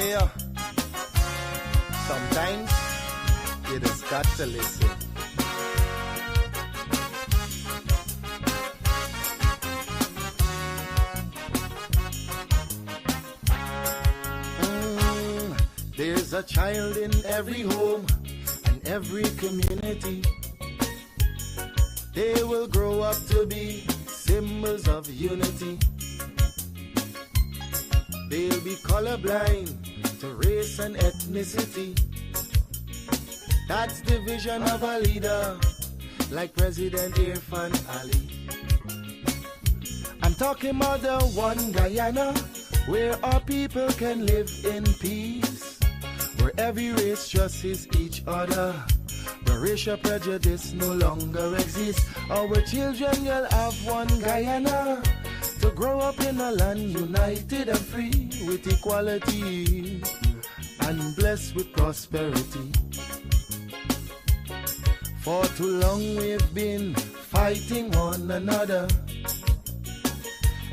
Hey, sometimes you just got to listen. There's a child in every home and every community. They will grow up to be symbols of unity. They'll be colorblind to race and ethnicity. That's the vision of a leader like President Irfan Ali. I'm talking about the one Guyana where our people can live in peace, where every race trusts each other, where racial prejudice no longer exists. Our children will have one Guyana to grow up in a land united and free with equality and blessed with prosperity. For too long we've been fighting one another.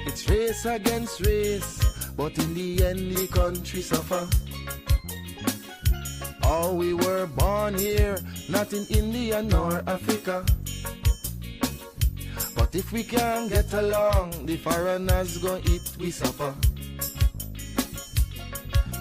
It's race against race, but in the end the country suffer. Oh, we were born here, not in India nor Africa. But if we can't get along, the foreigners gon' eat we suffer.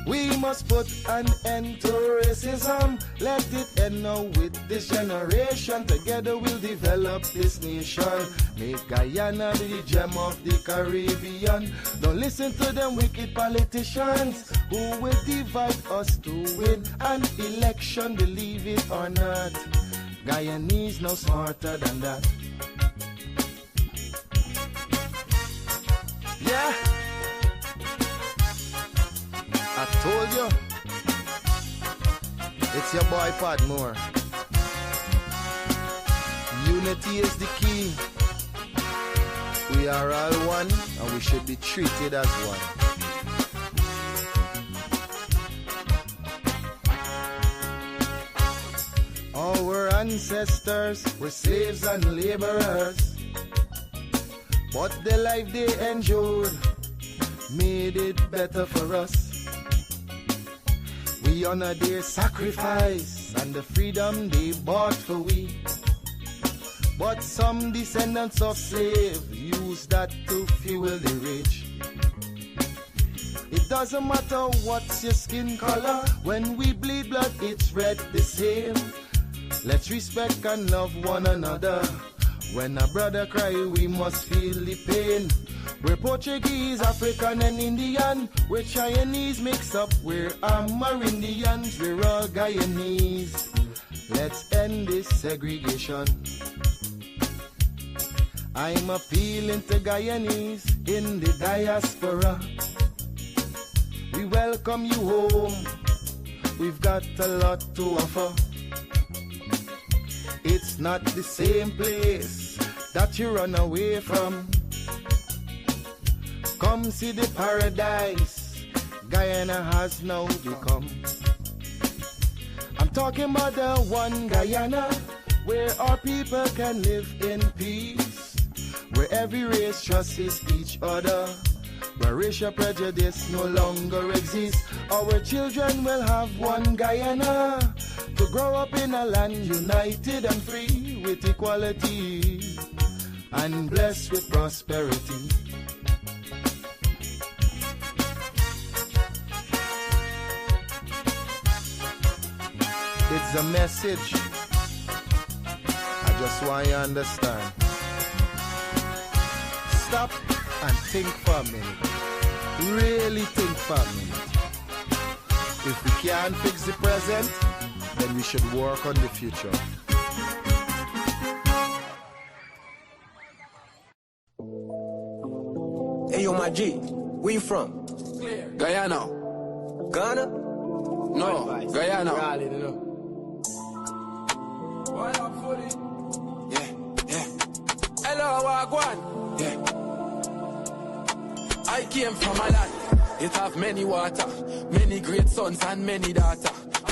We must put an end to racism. Let it end now with this generation. Together we'll develop this nation. Make Guyana the gem of the Caribbean. Don't listen to them wicked politicians who will divide us to win an election. Believe it or not, Guyanese no smarter than that. Yeah, I told you, it's your boy Padmore. Unity is the key. We are all one and we should be treated as one. Our ancestors were slaves and laborers, but the life they endured made it better for us. We honor their sacrifice and the freedom they bought for we. But some descendants of slaves use that to fuel the rich. It doesn't matter what's your skin color, when we bleed blood it's red the same. Let's respect and love one another. When a brother cry we must feel the pain. We're Portuguese, African and Indian. We're Chinese mix up, we're Amerindians. We're all Guyanese. Let's end this segregation. I'm appealing to Guyanese in the diaspora. We welcome you home. We've got a lot to offer. It's not the same place that you run away from. Come see the paradise Guyana has now become. I'm talking about the one Guyana where our people can live in peace, where every race trusts each other, where racial prejudice no longer exists. Our children will have one Guyana to grow up in a land united and free with equality and blessed with prosperity. It's a message I just want you to understand. Stop and think for a minute. Really think for a minute. If we can't fix the present, then we should work on the future. Hey yo, my G, where you from? Guyana. Ghana? No, Guyana. Yeah. Hello, Wagwan. Yeah. I came from a land. It have many water, many great sons and many daughters.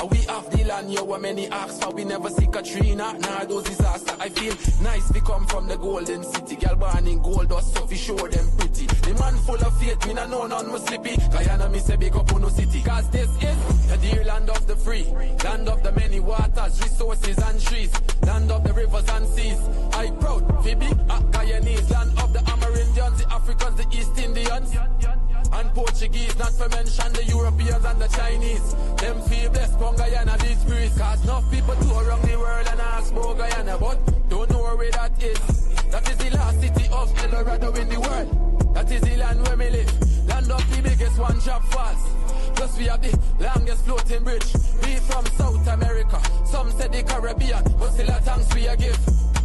We have the land, yo, where many ask for. We never see Katrina, nah, those disaster. I feel nice, we come from the golden city. Girl born in gold dust, so we show them pretty. The man full of faith, me nah know none was slippy. Guyana, me say big up on no city. Cause this is the dear land of the free, land of the many waters, resources and trees, land of the rivers and seas. I proud, Phoebe, Guyanese, land of the Amerindians, the Africans, the East Indians, and Portuguese, not to mention the Europeans and the Chinese. Them feel blessed from Guyana, these breeze. Cause enough people tour around the world and ask about Guyana, but don't know where that is. That is the last city of El Dorado in the world. That is the land where we live, land of the biggest one-drop falls. Plus we have the longest floating bridge. We from South America, some say the Caribbean, but still a thanks we a give.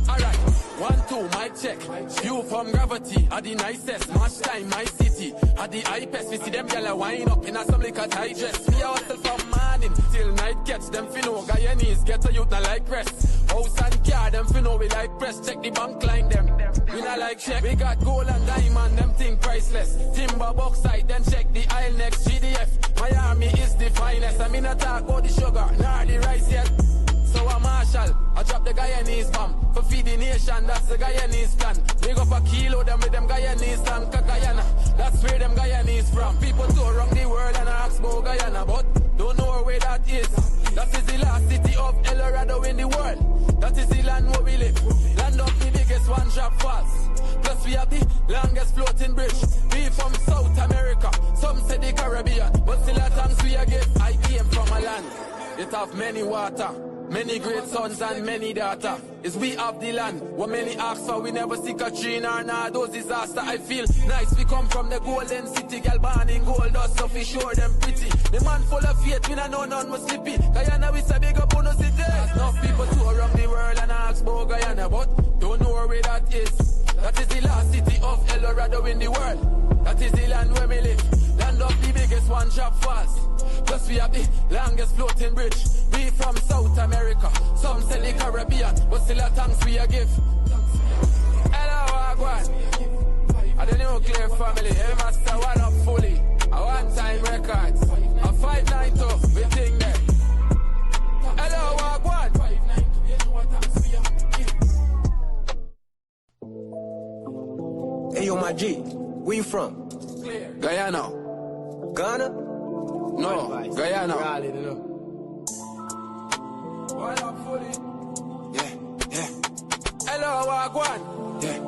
Alright, 1, 2, mic check. You from Gravity, are the nicest. Match time, my city, are the hypest. We see them gyal wind up in a some liquor tie dress. We hustle from morning till night catch them finno. Guyanese get a youth not like rest. House and car them finno we like press. Check the bank line them, we not like check. We got gold and diamond, them thing priceless. Timber bauxite, then check the aisle next. GDF, Miami is the finest. I mean not talk about the sugar, nor the rice yet. So a Marshall, I drop the Guyanese bomb for feed the nation, that's the Guyanese plan. Big up a kilo, them with them Guyanese slang. Guyana, that's where them Guyanese from. People tour around the world and ask about Guyana, but don't know where that is. That is the last city of El Dorado in the world. That is the land where we live, land of the biggest one-drop falls. Plus we have the longest floating bridge. We from South America, some say the Caribbean, but still a thanks we a give. I came from a land, it have many water, many great sons and many daughter. Is we have the land where many ask for. We never see Katrina or nah, those disaster. I feel nice, we come from the golden city. Girl born in gold dust, so we show them pretty. The man full of faith, we nah know none was slippy. Guyana, we say big up on the city. Enough people tour around the world and ask about Guyana, but don't know where that is. That is the last city of El Dorado in the world. That is the land where we live, land of the biggest one-drop falls. Plus we have the longest floating bridge. We from South America, some say the Caribbean, but still a thanks we a give. Hello, Wagwan. I the nuclear family, hey master, one up fully. A one-time records, a 592, we think that. Hello, Wagwan. Hey yo, my G, where you from? Guyana. Ghana? No, Guyana. Yeah, yeah. Hello, Wagwan. Yeah.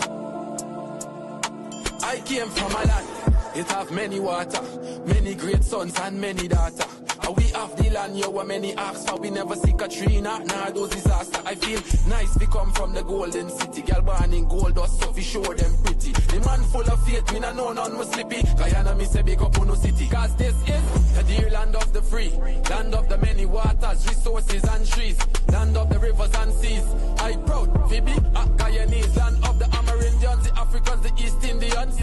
I came from a land, it have many water, many great sons and many daughter. We have the land, yo, where many ask for. We never see Katrina, nah, those disaster. I feel nice, we come from the golden city. Girl born in gold dust, so we show them pretty. The man full of faith, me nah know none was slippy. Guyana, me say big up on no city. Cause this is the dear land of the free, land of the many waters, resources and trees, land of the rivers and seas. I proud, Phoebe, Guyanese, land of the Amerindians, the Africans, the East Indians,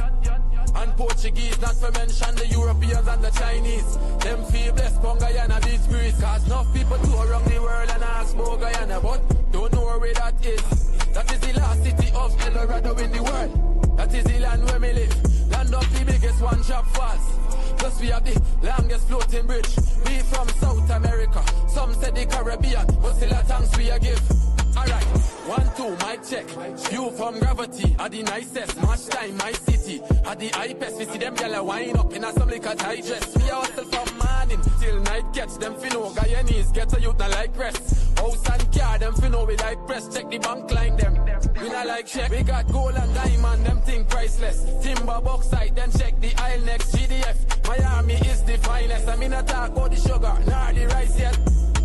and Portuguese, not to mention the Europeans and the Chinese. Them feel blessed from Guyana, these breeze. Cause enough people tour around the world and ask about Guyana, but don't know where that is. That is the last city of El Dorado in the world. That is the land where we live, land of the biggest one-drop falls. Plus we have the longest floating bridge. We from South America, some say the Caribbean, but still a thanks we a give. Alright, 1, 2, mic check. You from Gravity, are the nicest. Match time, my city, are the hypest. We see them gyal wind up in a some liquor tie dress. We hustle from morning till night catch them finno. Guyanese get a youth not like rest. House and car them finno we like press. Check the bank line them, we not like check. We got gold and diamond, them thing priceless. Timber bauxite, then check the aisle next. GDF, Miami is the finest. I mean not talk about the sugar, nor the rice yet.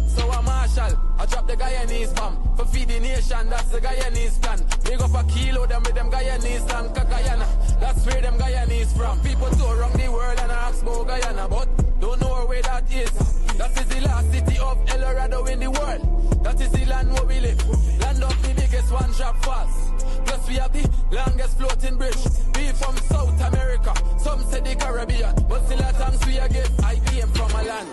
So a Marshall, I drop the Guyanese bomb for feed the nation, that's the Guyanese plan. Big up a kilo, them with them Guyanese slang. Guyana, that's where them Guyanese from. People tour around the world and ask about Guyana, but don't know where that is. That is the last city of El Dorado in the world. That is the land where we live, land of the biggest one-drop falls. Plus we have the longest floating bridge. We from South America, some say the Caribbean, but still a thanks we a give. I came from a land,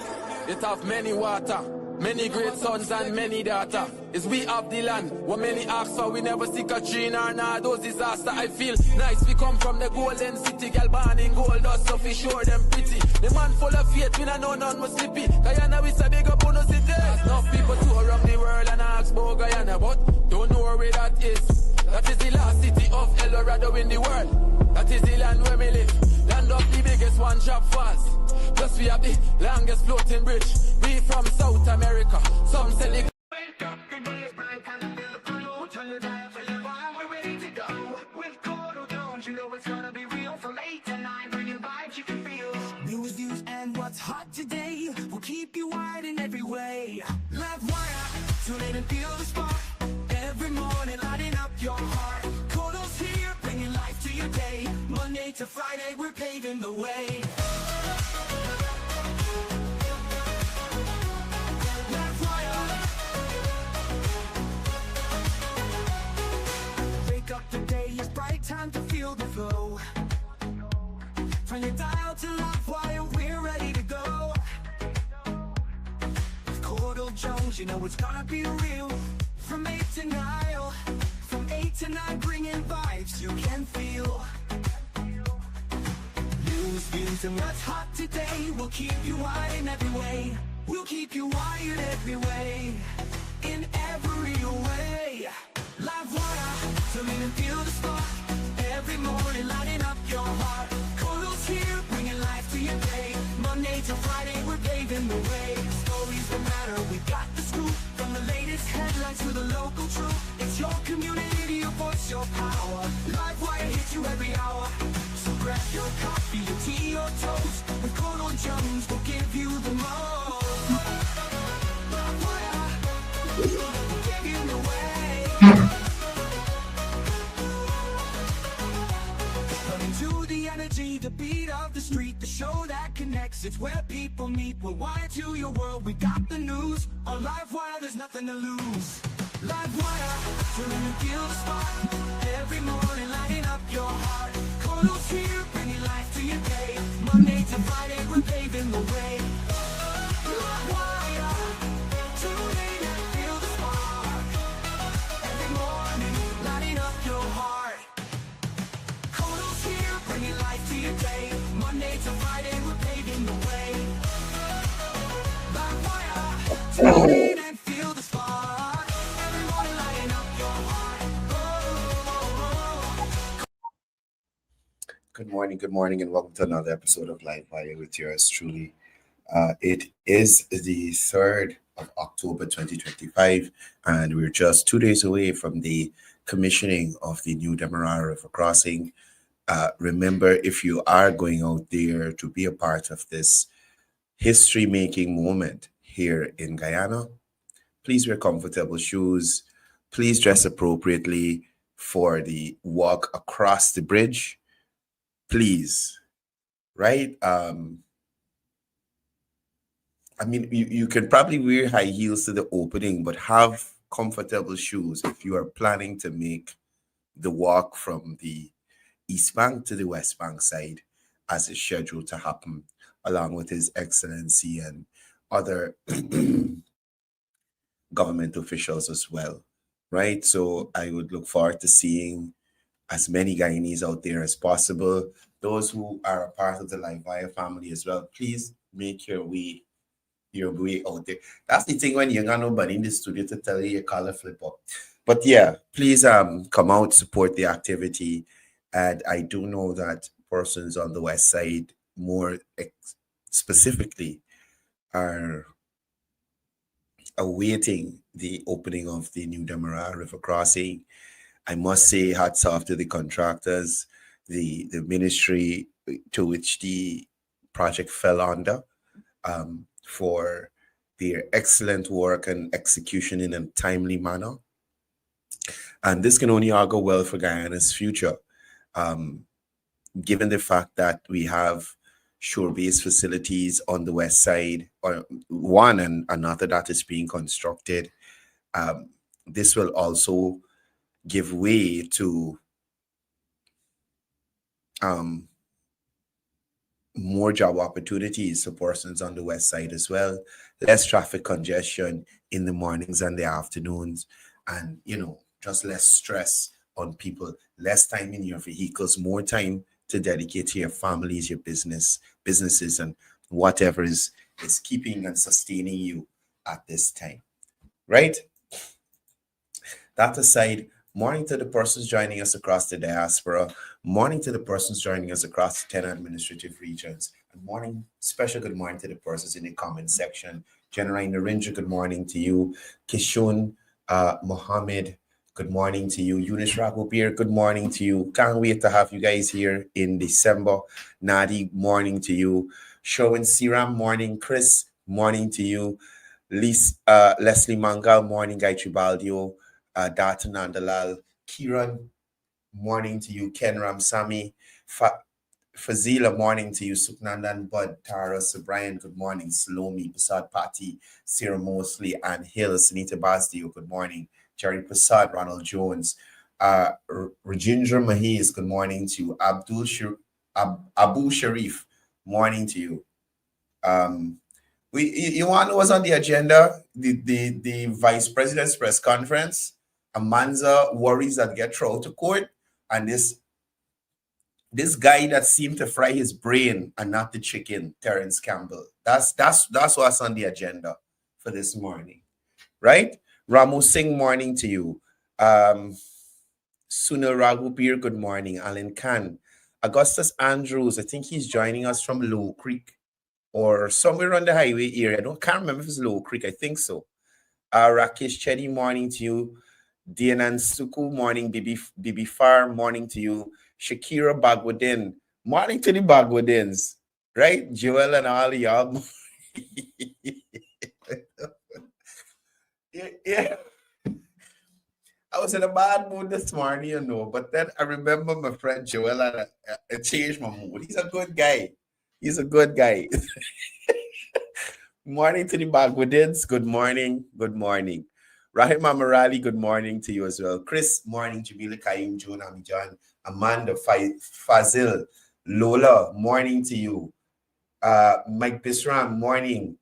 it have many water, Many great sons and many daughters. It's we have the land. What many ask for, we never see Katrina or nah, those disaster. I feel nice. We come from the golden city. Girl born in gold dust, so we sure them pretty. The man full of faith, we don't know none was slippy. Guyana, we say big up on the city. There's enough people tour around the world and ask about Guyana, but don't know where that is. That is the last city of El Dorado in the world. That is the land where we live. Land of the biggest one drop fast. Plus we have the longest floating bridge. We from South America. Some say the Wake up, the day is bright and feel the flow. Turn your dial for your vibe, we're ready to go. With Courdel, don't you know it's gonna be real? From 8 to 9, bringing vibes you can feel. News, views, and what's hot today will keep you wide in every way. Livewire, tune in and feel the spark. Every morning, lighting up your heart. Courdel's here, bringing life to your day. Monday to Friday, we're paving the way. The day is bright, time to feel the flow. Turn your dial to Livewire, we're ready to go. With Courdel Jones, you know it's gonna be real. From 8 to 9, from 8 to 9, bringing vibes you can feel. News, views, and what's hot today will keep you wide in every way. We'll keep you wired every way, in every way. Livewire, tune in and feel the spark. Every morning, lighting up your heart. Courdel's here, bringing life to your day. Monday to Friday, we're paving the way. Stories that matter, we got the scoop. From the latest headlines to the local truth. It's your community, your voice, your power. Livewire hits you every hour. So grab your coffee, your tea, or toast. With Courdel Jones, we'll give you the most. Livewire, we'll give you the way. To the energy, the beat of the street, the show that connects, it's where people meet. We're wired to your world, we got the news. On Livewire, there's nothing to lose. Livewire, turn and feel the spark. Every morning, lighting up your heart. Courdel's here, bringing life to your day. Monday to Friday, we're paving the way. Livewire, tune in and feel the spark. Every morning, lighting up your heart. Bringing life to your day. Monday to Friday, we're paving the way. Livewire, tune in and feel the spark. Every morning, lighting up your heart. Oh. Good morning, and welcome to another episode of Livewire with yours truly. It is the 3rd of October 2025, and we're just 2 days away from the commissioning of the new Demerara River crossing. Remember, if you are going out there to be a part of this history-making moment here in Guyana, please wear comfortable shoes. Please dress appropriately for the walk across the bridge. Please, right? You can probably wear high heels to the opening, but have comfortable shoes if you are planning to make the walk from the East Bank to the West Bank side as it's scheduled to happen, along with His Excellency and other government officials as well, right? So I would look forward to seeing as many Guyanese out there as possible. Those who are a part of the Livewire family as well, please make your way out there. That's the thing when you got nobody in the studio to tell you your color flip up. But yeah, please come out, support the activity. And I do know that persons on the west side, more specifically, are awaiting the opening of the new Demerara River crossing. I must say, hats off to the contractors, the ministry to which the project fell under, for their excellent work and execution in a timely manner. And this can only augur well for Guyana's future. Given the fact that we have shore-based facilities on the west side, or one and another that is being constructed, this will also give way to more job opportunities for persons on the west side as well, less traffic congestion in the mornings and the afternoons, and just less stress on people, less time in your vehicles, more time to dedicate to your families, your businesses, and whatever is keeping and sustaining you at this time, right? That aside, morning to the persons joining us across the diaspora, morning to the persons joining us across the 10 administrative regions, and special good morning to the persons in the comment section. General Narinja, good morning to you. Kishun Mohammed, good morning to you. Eunice Ragobir, good morning to you. Can't wait to have you guys here in December. Nadi, morning to you. Showen Siram, morning. Chris, morning to you. Leslie Mangal, morning. Guy Tribaldio, Data Nandalal, Kiran, morning to you. Ken Ramsami, Fazila, morning to you. Suknandan Bud, Tara, Brian, good morning. Slomi, Prasad Pati, Sarah Mosley, Ann Hill, Sunita Basdio, good morning. Jerry Prasad, Ronald Jones, Rajendra Mahiz, good morning to you. Abu Sharif, morning to you. You want to know what's on the agenda? The vice president's press conference. Amanza worries that get thrown to court, and this guy that seemed to fry his brain and not the chicken, Terrence Campbell. That's what's on the agenda for this morning, right? Ramu Singh, morning to you. Sunil Raghupir, good morning. Alan Khan. Augustus Andrews, I think he's joining us from Low Creek or somewhere on the highway area. Can't remember if it's Low Creek. I think so. Rakesh Chetty, morning to you. Dianan Suku, morning. Bibi Far, morning to you. Shakira Bagwadin, morning to the Bagwadins, right? Joel and all y'all. Yeah. I was in a bad mood this morning, but then I remember my friend Joel and I changed my mood. He's a good guy. Morning to the Bagwadins. Good morning. Rahim Amarali, good morning to you as well. Chris, morning. Jamila Kaim, June Amijan, Amanda Fazil, Lola, morning to you. Mike Bisram, morning.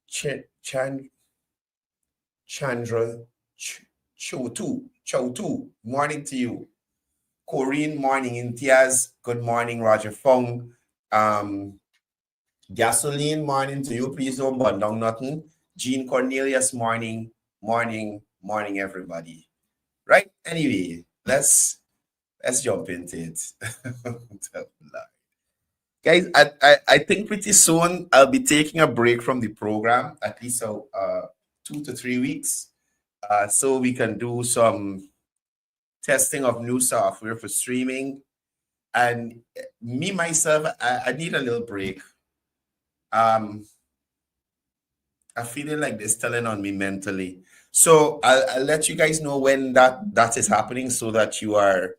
Chandra Choutu, morning to you. Corinne, morning. Intiaz, good morning. Roger Fong, Gasoline, morning to you. Please don't burn down nothing. Jean Cornelius, morning, everybody. Right? Anyway, let's jump into it. Guys, I think pretty soon I'll be taking a break from the program, at least 2 to 3 weeks, so we can do some testing of new software for streaming. And me, myself, I need a little break. I'm feeling like this telling on me mentally. So I'll let you guys know when that is happening so that you are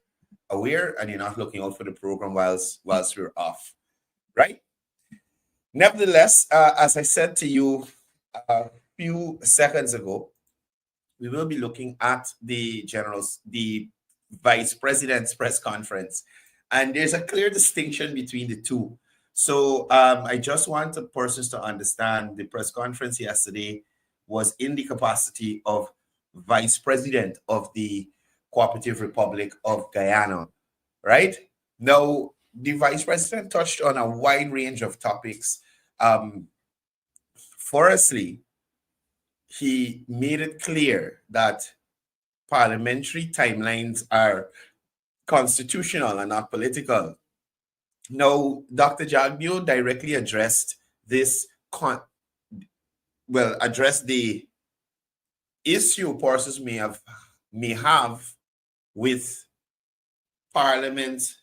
aware and you're not looking out for the program whilst we're off, right? Nevertheless, as I said to you a few seconds ago, we will be looking at the vice president's press conference. And there's a clear distinction between the two. So I just want the persons to understand the press conference yesterday was in the capacity of Vice President of the Cooperative Republic of Guyana, right? Now, the Vice President touched on a wide range of topics. Firstly, he made it clear that parliamentary timelines are constitutional and not political. Now, Dr. Jagdio directly addressed addressed the issue persons may have with Parliament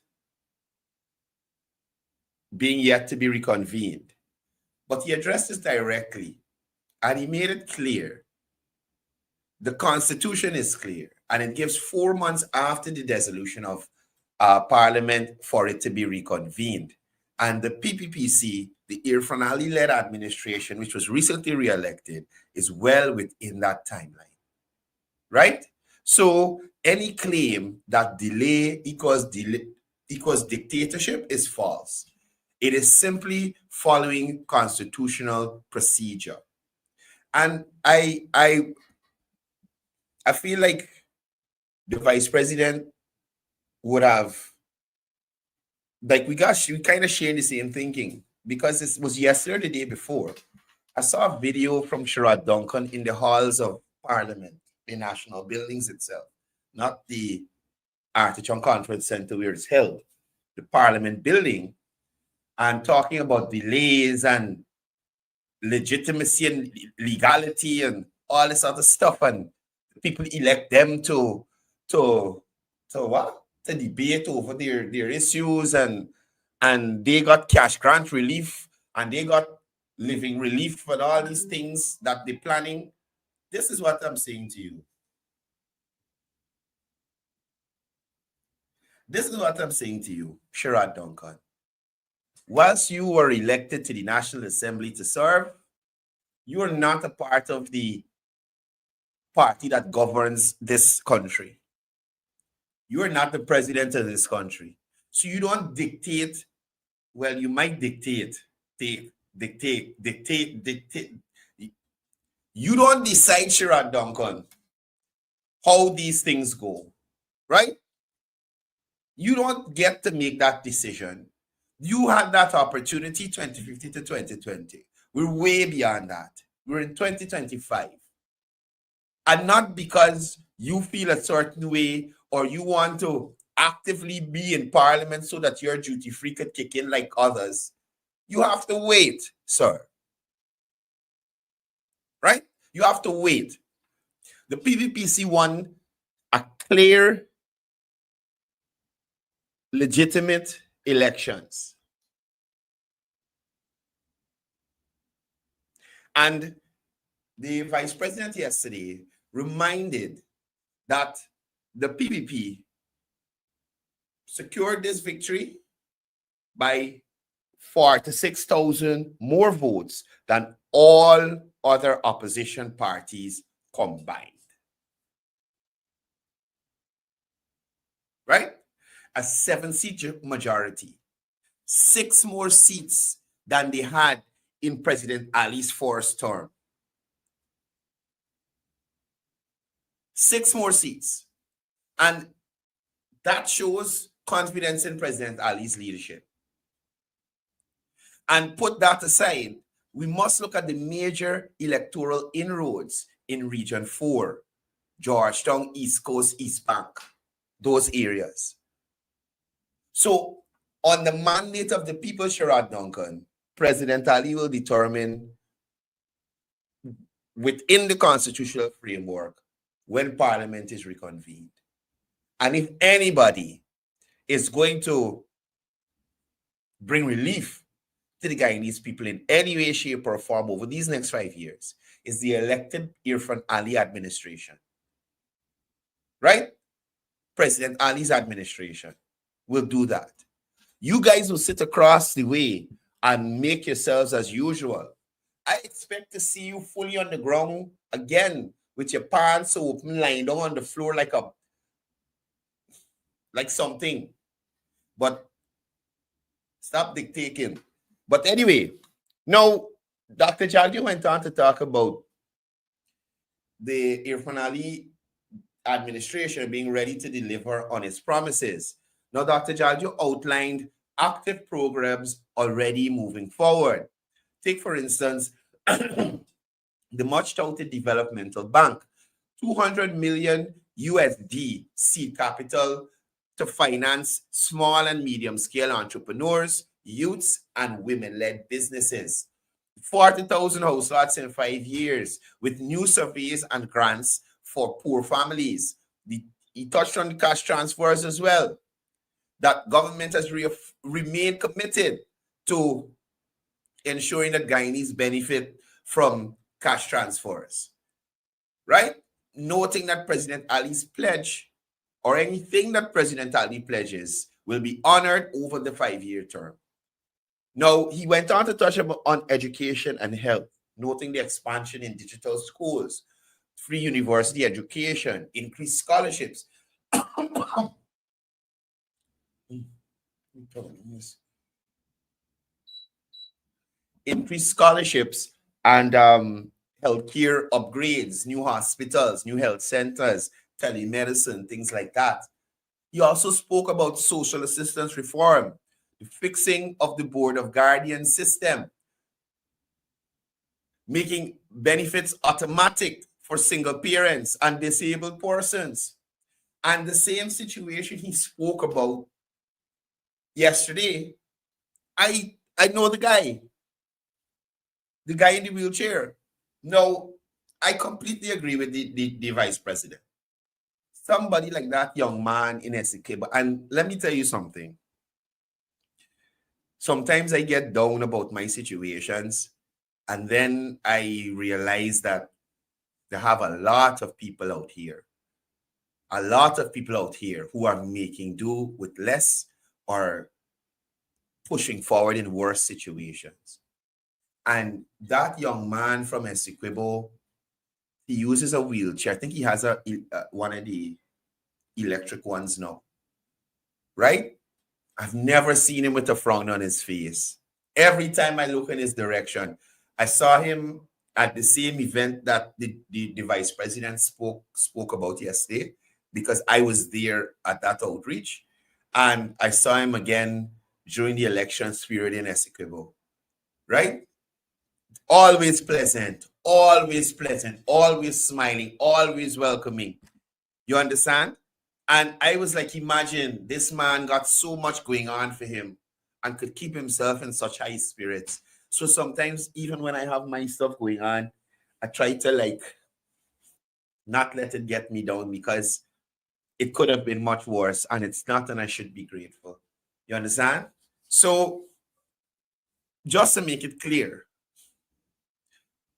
being yet to be reconvened. But he addressed this directly, and he made it clear. The Constitution is clear, and it gives 4 months after the dissolution of Parliament for it to be reconvened. And the PPPC, the Irfan Ali-led administration, which was recently re-elected, is well within that timeline, right? So any claim that delay equals dictatorship is false. It is simply following constitutional procedure. And I feel like the vice president would have, like, we kind of share the same thinking, because it was yesterday or the day before. I saw a video from Sherrod Duncan in the halls of Parliament, the national buildings itself, not the Artichon Conference Center where it's held, the Parliament building, and talking about delays and legitimacy and legality and all this other stuff, and people elect them to what? To debate over their issues, and they got cash grant relief, and they got living relief for all these things that they're planning. This is what I'm saying to you. This is what I'm saying to you, Sherrod Duncan. Whilst you were elected to the National Assembly to serve, you are not a part of the party that governs this country. You are not the president of this country. So you don't dictate. Well, you might dictate. Dictate. You don't decide, Sherrod Duncan, how these things go, right? You don't get to make that decision. You had that opportunity 2015 to 2020. We're way beyond that. We're in 2025. And not because you feel a certain way or you want to actively be in Parliament so that your duty-free could kick in like others. You have to wait, sir. Right? You have to wait. The PVPC won a clear, legitimate elections. And the vice president yesterday reminded that the PPP secured this victory by 46,000 more votes than all other opposition parties combined. Right? A 7-seat majority, 6 more seats than they had in President Ali's first term. 6 more seats. And that shows confidence in President Ali's leadership. And put that aside, we must look at the major electoral inroads in Region 4, Georgetown, East Coast, East Bank, those areas. So, on the mandate of the people, Sherrod Duncan, President Ali will determine within the constitutional framework when Parliament is reconvened. And if anybody is going to bring relief to the Guyanese people in any way, shape, or form over these next 5 years, is the elected Irfan Ali administration. Right? President Ali's administration will do that. You guys will sit across the way and make yourselves as usual. I expect to see you fully on the ground again with your pants open, lying down on the floor like something. But stop dictating. But anyway, now Dr. Jalju went on to talk about the Irfan Ali administration being ready to deliver on its promises. Now, Dr. Jalju outlined active programs already moving forward. Take, for instance, the much-touted developmental bank, $200 million USD seed capital to finance small and medium-scale entrepreneurs, youths, and women-led businesses. 40,000 house lots in 5 years with new surveys and grants for poor families. He touched on the cash transfers as well. That government has remained committed to ensuring that Guyanese benefit from cash transfers, right? Noting that President Ali's pledge or anything that President Ali pledges will be honored over the 5-year term. Now, he went on to touch on education and health, noting the expansion in digital schools, free university education, increased scholarships. increased scholarships and healthcare upgrades, new hospitals, new health centers, telemedicine, things like that. He also spoke about social assistance reform, the fixing of the Board of Guardians system, making benefits automatic for single parents and disabled persons. And the same situation he spoke about yesterday, I know the guy in the wheelchair. No, I completely agree with the vice president. Somebody like that young man in Essequibo. And let me tell you something. Sometimes I get down about my situations, and then I realize that they have a lot of people out here. A lot of people out here who are making do with less or pushing forward in worse situations. And that young man from Essequibo, he uses a wheelchair. I think he has one of the electric ones now, right? I've never seen him with a frown on his face. Every time I look in his direction, I saw him at the same event that the vice president spoke about yesterday, because I was there at that outreach. And I saw him again during the election period in Essequibo, right? Always pleasant, always smiling, always welcoming. You understand? And I was like, imagine this man got so much going on for him and could keep himself in such high spirits. So sometimes, even when I have my stuff going on, I try to not let it get me down, because it could have been much worse, and it's not, and I should be grateful. You understand? So just to make it clear,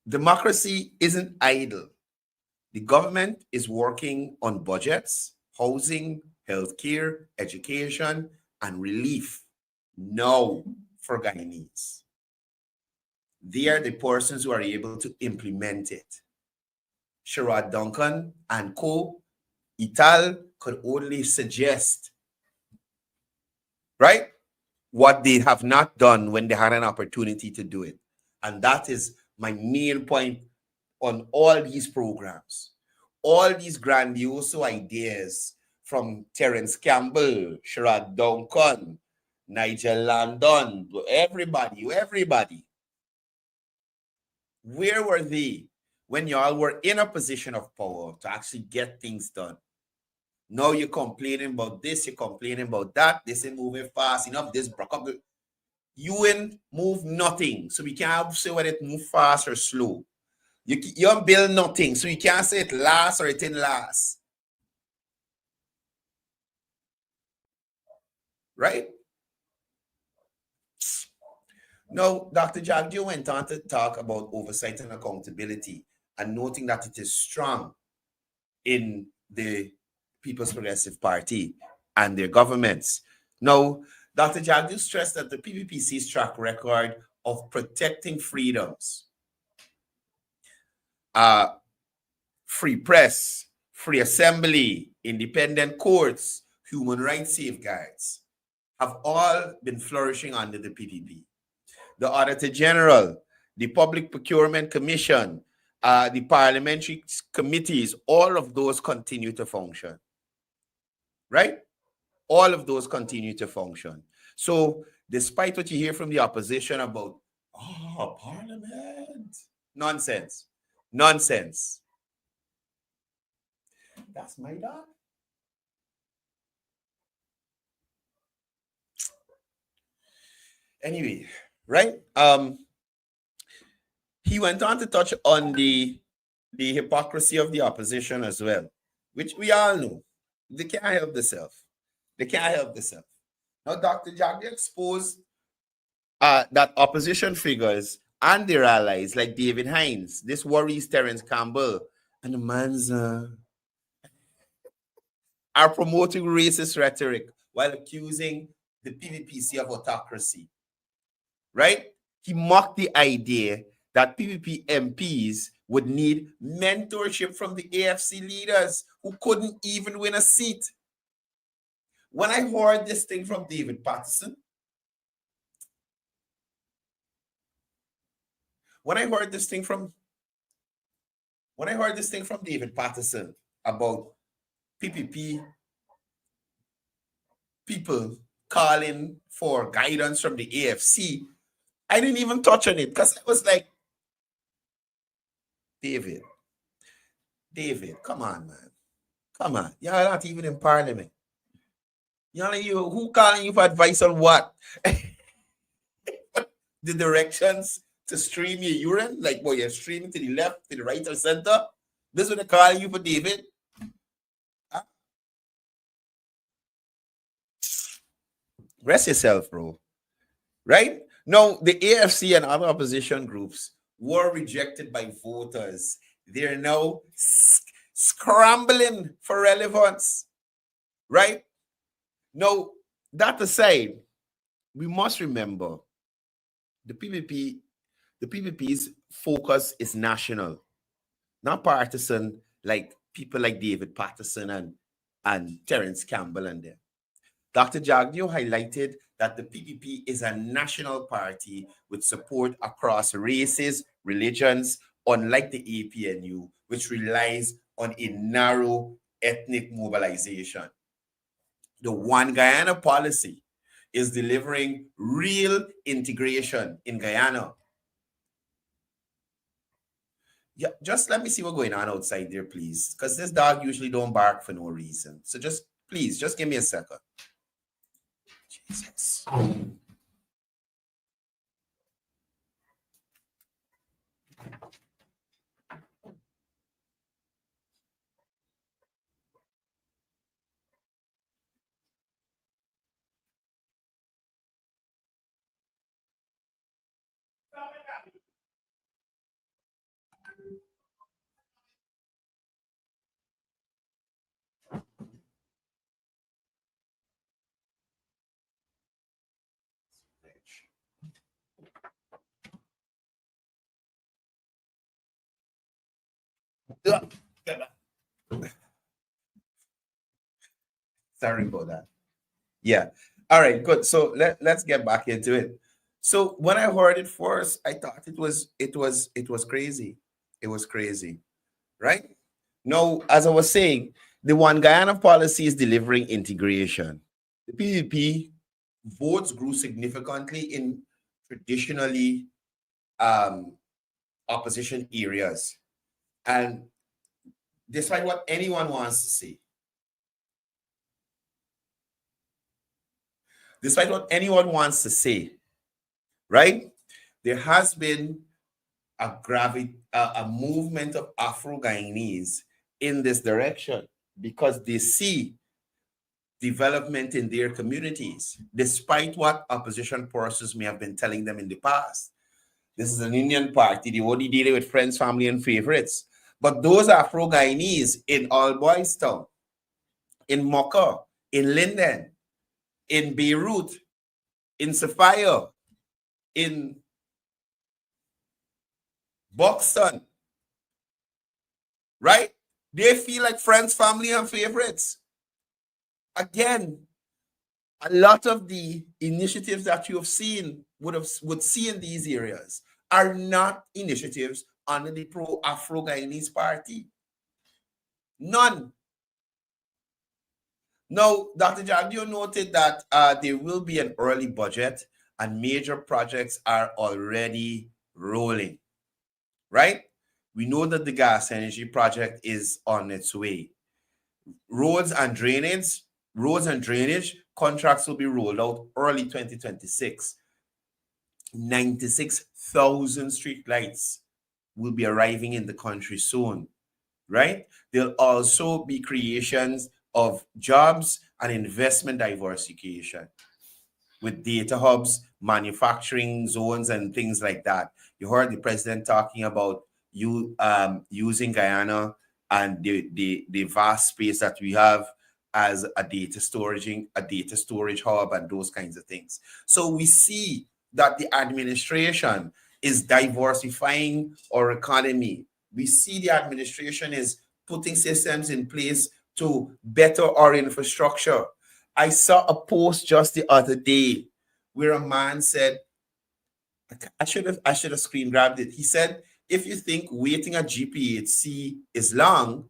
democracy isn't idle. The government is working on budgets, housing, healthcare, education, and relief now for Guyanese. They are the persons who are able to implement it. Sherrod Duncan and co. Ital could only suggest, right, what they have not done when they had an opportunity to do it. And that is my main point on all these programs. All these grandiose ideas from Terence Campbell, Sherrod Duncan, Nigel Landon, everybody. Where were they when y'all were in a position of power to actually get things done? Now you're complaining about this, you're complaining about that. This ain't moving fast enough. This broke up. You ain't move nothing. So we can't say whether it move fast or slow. You don't build nothing. So you can't say it lasts or it didn't last. Right? Now, Dr. Jagdio went on to talk about oversight and accountability, and noting that it is strong in the People's Progressive Party and their governments. Now, Dr. Jagdio stressed that the PPPC's track record of protecting freedoms, free press, free assembly, independent courts, human rights safeguards, have all been flourishing under the PPP. The Auditor General, the Public Procurement Commission, the parliamentary committees, all of those continue to function, right? All of those continue to function. So despite what you hear from the opposition about, Parliament, nonsense. That's my dog. Anyway, right? He went on to touch on the hypocrisy of the opposition as well, which we all know. They can't help themselves. Now, Dr. Jagdi exposed that opposition figures and their allies like David Hines, this worries Terence Campbell, and the man's are promoting racist rhetoric while accusing the PPPC of autocracy, right? He mocked the idea that PPP MPs would need mentorship from the AFC leaders who couldn't even win a seat. When I heard this thing from David Patterson, when I heard this thing from David Patterson about PPP people calling for guidance from the AFC, I didn't even touch on it because I was like, David, come on, man. Come on. You're not even in parliament. Who calling you for advice on what? The directions to stream your urine? Like, boy, you're streaming to the left, to the right, or center? This is what they're calling you for, David? Huh? Rest yourself, bro. Right? No, the AFC and other opposition groups were rejected by voters. They're now scrambling for relevance. Right? Now, that aside, we must remember the PPP's focus is national, not partisan, like people like David Patterson and Terence Campbell and them. Dr. Jagdeo highlighted that the PPP is a national party with support across races, religions, unlike the APNU, which relies on a narrow ethnic mobilization. The One Guyana policy is delivering real integration in Guyana. Yeah, just let me see what's going on outside there, please, because this dog usually don't bark for no reason. So please, just give me a second. Jesus. Sorry about that. Yeah. All right, good. So let's get back into it. So when I heard it first, I thought it was crazy. It was crazy, right? No, as I was saying, the One Guyana policy is delivering integration. The PPP votes grew significantly in traditionally opposition areas. And despite what anyone wants to say, right? There has been a movement of Afro-Guyanese in this direction because they see development in their communities, despite what opposition forces may have been telling them in the past. This is an Indian party. They only deal with friends, family, and favorites. But those Afro-Guyanese in All Boys Town, in Mocha, in Linden, in Beirut, in Sophia, in Buxton, right? They feel like friends, family, and favorites. Again, a lot of the initiatives that you have seen would see in these areas are not initiatives under the pro-Afro-Guyanese party. None. Now, Dr. Jagdeo noted that there will be an early budget and major projects are already rolling, right? We know that the gas energy project is on its way. Roads and drainage contracts will be rolled out early 2026. 96,000 street lights will be arriving in the country soon, right? There'll also be creations of jobs and investment diversification with data hubs, manufacturing zones, and things like that. You heard the president talking about using Guyana and the vast space that we have as a data storage hub and those kinds of things. So we see that the administration is diversifying our economy. We see the administration is putting systems in place to better our infrastructure. I saw a post just the other day where a man said I should have screen grabbed it. He said, if you think waiting at GPHC is long,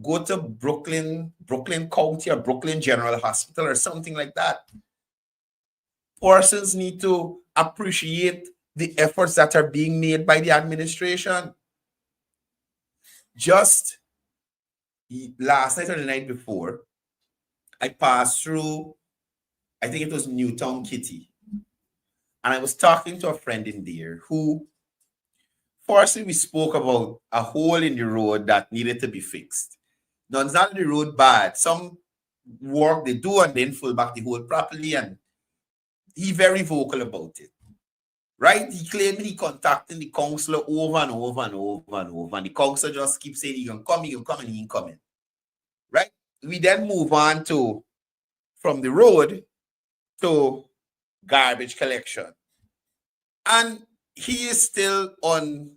go to Brooklyn County or Brooklyn General Hospital or something like that. Persons need to appreciate the efforts that are being made by the administration. Just last night or the night before, I passed through, I think it was Newtown Kitty. And I was talking to a friend in there who, firstly, we spoke about a hole in the road that needed to be fixed. Now, it's not the road bad. Some work they do and then fill back the hole properly. And he very vocal about it. Right? He claimed he contacting the councillor over and over and over and over. And the councillor just keeps saying, he can come, and he ain't coming. Right? We then move on to, from the road to garbage collection. And he is still on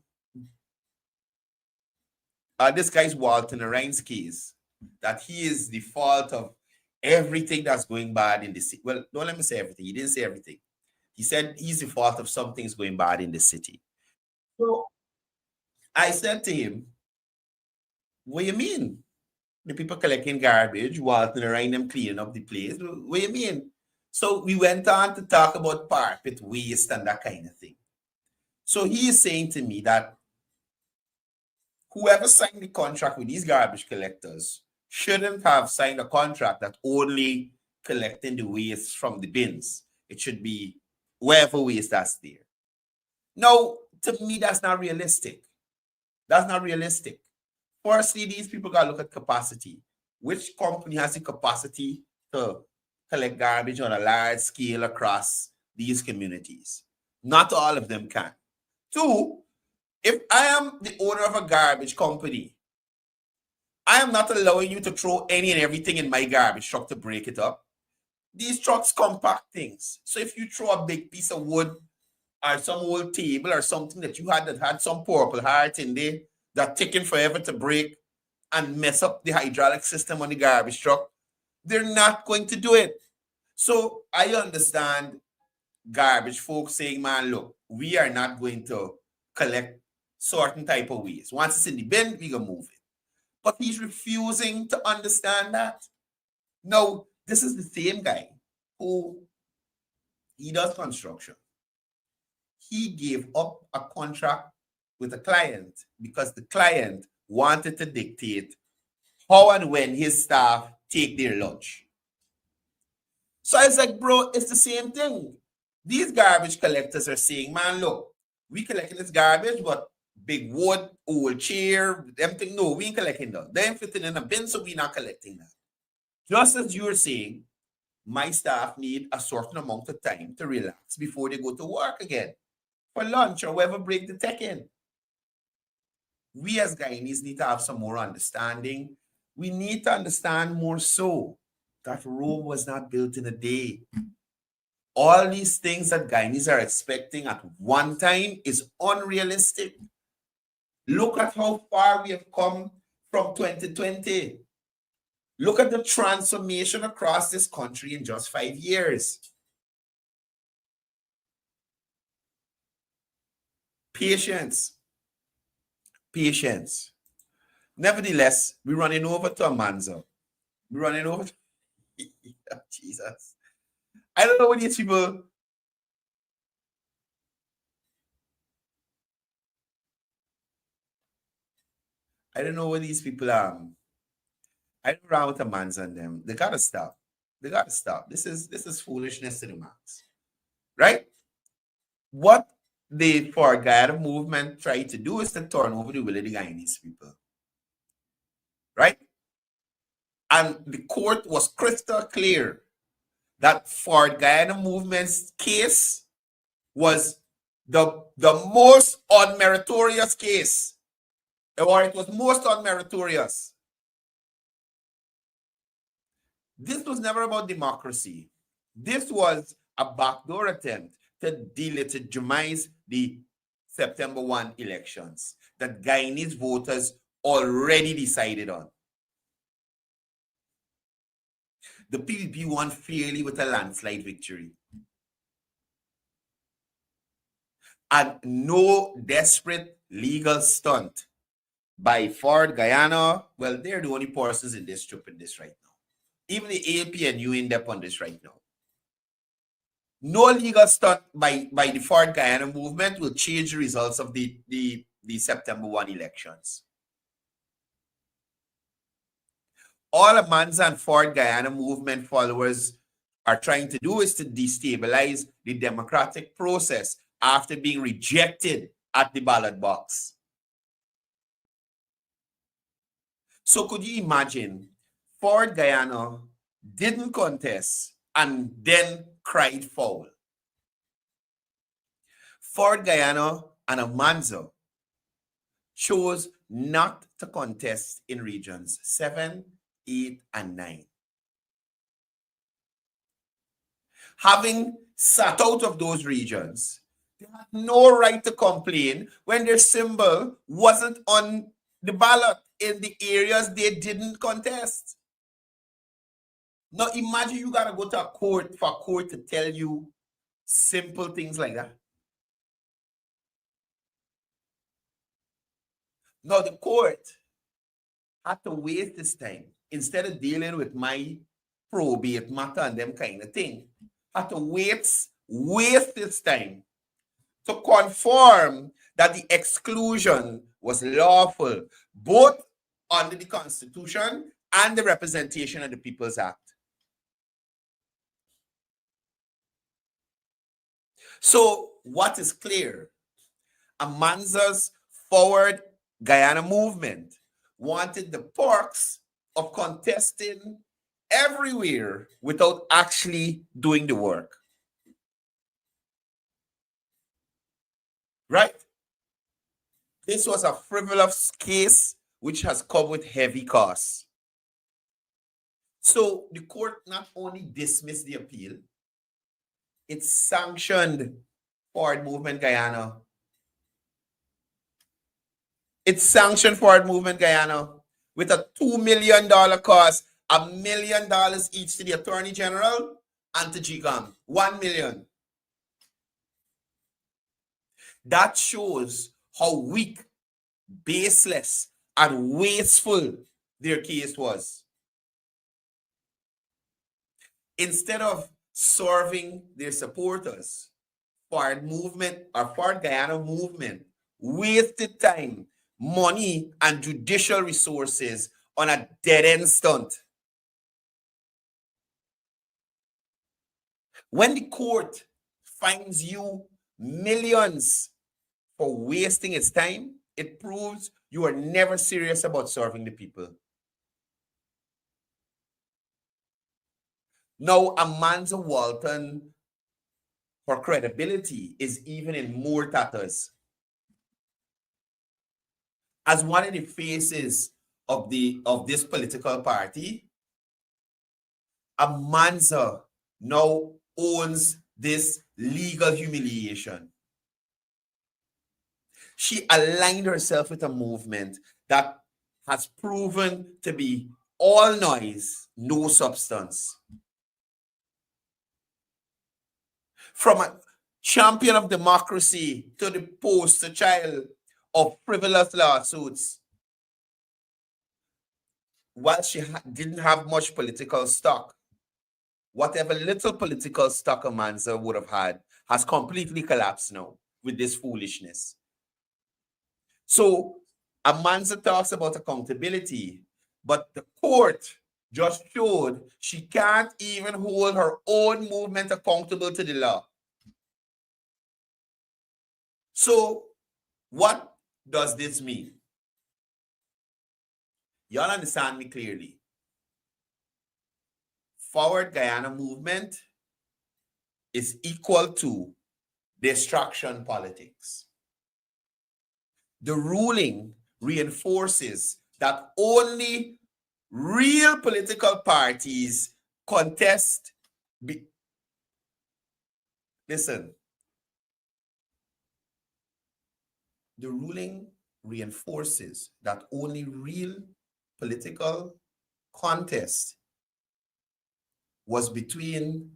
this guy's Walton Ryan's case, that he is the fault of everything that's going bad in the city. Well, don't let me say everything. He didn't say everything. He said he's the fault of some things going bad in the city. So I said to him, what do you mean? The people collecting garbage, Walton Ryan them cleaning up the place. What do you mean? So we went on to talk about carpet waste and that kind of thing. So he is saying to me that whoever signed the contract with these garbage collectors shouldn't have signed a contract that only collecting the waste from the bins. It should be wherever waste that's there. Now, to me, that's not realistic. That's not realistic. Firstly, these people got to look at capacity. Which company has the capacity to collect garbage on a large scale across these communities? Not all of them can. Two, if I am the owner of a garbage company, I am not allowing you to throw any and everything in my garbage truck to break it up. These trucks compact things. So if you throw a big piece of wood or some old table or something that you had that had some Purple Heart in there that taking forever to break and mess up the hydraulic system on the garbage truck, they're not going to do it. So I understand garbage folks saying, man, look, we are not going to collect certain type of waste. Once it's in the bin, we can move it. But he's refusing to understand that. Now, this is the same guy who, he does construction. He gave up a contract with a client because the client wanted to dictate how and when his staff take their lunch. So I was like, bro, it's the same thing. These garbage collectors are saying, man, look, we collecting this garbage, but big wood, old chair, everything. No, we ain't collecting that. They ain't fitting in a bin, so we not collecting that. Just as you're saying, my staff need a certain amount of time to relax before they go to work again for lunch or whatever break they take in. We as Guyanese need to have some more understanding. We need to understand more so that Rome was not built in a day. All these things that Guyanese are expecting at one time is unrealistic. Look at how far we have come from 2020. Look at the transformation across this country in just 5 years. Patience. Patience. Nevertheless, we're running over to Amanza. We're running over to... Jesus. I don't know what these people... I don't know what these people are. I don't around with Amanza and them. They gotta stop. They gotta stop. This is foolishness to the max. Right? What the For Guyana movement tried to do is to turn over the will of the Guyanese people. Right? And the court was crystal clear that For Guyana movement's case was the most unmeritorious case. Or it was most unmeritorious. This was never about democracy. This was a backdoor attempt to delegitimize the September 1 elections that Guyanese voters already decided on. The PPP won fairly with a landslide victory. And no desperate legal stunt by Ford Guyana. Well, they're the only persons in this trip in this right now. Even the ALP and you end up on this right now. No legal stunt by the Ford Guyana movement will change the results of the September 1 elections. All Amanza and Ford Guyana movement followers are trying to do is to destabilize the democratic process after being rejected at the ballot box. So could you imagine Ford Guyana didn't contest and then cried foul? Ford Guyana and Amanza chose not to contest in regions 7, 8, and 9. Having sat out of those regions, they had no right to complain when their symbol wasn't on the ballot in the areas they didn't contest. Now imagine you gotta go to a court for a court to tell you simple things like that. Now the court had to waste this time instead of dealing with my probate matter and them kind of thing. Had to waste this time to confirm that the exclusion was lawful, both under the Constitution and the Representation of the People's Act. So what is clear? Amanza's Forward Guyana movement wanted the perks of contesting everywhere without actually doing the work. Right? This was a frivolous case which has come with heavy costs. So the court not only dismissed the appeal, it sanctioned Forward Movement Guyana. It sanctioned Forward Movement Guyana with a $2 million cost, $1 million each to the Attorney General and to GCOM. $1 million. That shows how weak, baseless, and wasteful their case was. Instead of serving their supporters, Forward Guyana movement wasted time, money, and judicial resources on a dead-end stunt. When the court fines you millions for wasting its time, it proves you are never serious about serving the people. Now, Amanza Walton, her credibility is even in more tatters. As one of the faces of this political party, Amanza now owns this legal humiliation. She aligned herself with a movement that has proven to be all noise, no substance. From a champion of democracy to the poster child of frivolous lawsuits. While she didn't have much political stock, whatever little political stock Amanza would have had has completely collapsed now with this foolishness. So Amanza talks about accountability, but the court just showed she can't even hold her own movement accountable to the law. So what does this mean? Y'all understand me clearly. Forward Guyana movement is equal to distraction politics. The ruling reinforces that only real political parties contest. Listen. The ruling reinforces that only real political contest was between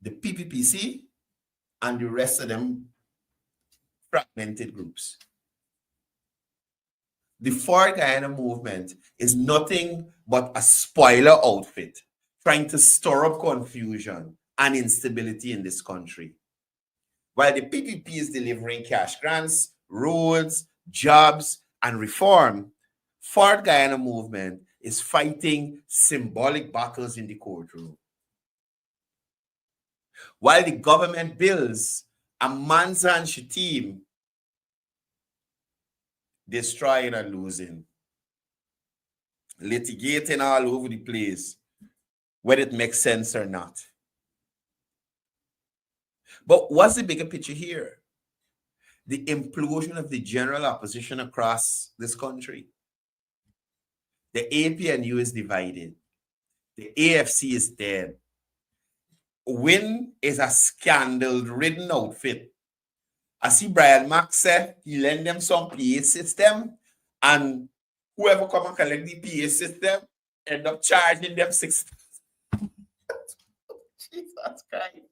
the PPPC and the rest of them fragmented groups. The Forward Guyana movement is nothing but a spoiler outfit trying to stir up confusion and instability in this country. While the PPP is delivering cash grants, roads, jobs, and reform, Forward Guyana movement is fighting symbolic battles in the courtroom. While the government builds a Manza and Shatim, destroying and losing, litigating all over the place, whether it makes sense or not. But what's the bigger picture here? The implosion of the general opposition across this country. The APNU is divided. The AFC is dead. WIN is a scandal-ridden outfit. I see Brian Mack say he lend them some PA system, and whoever come and collect the PA system end up charging them $6,000. Jesus Christ.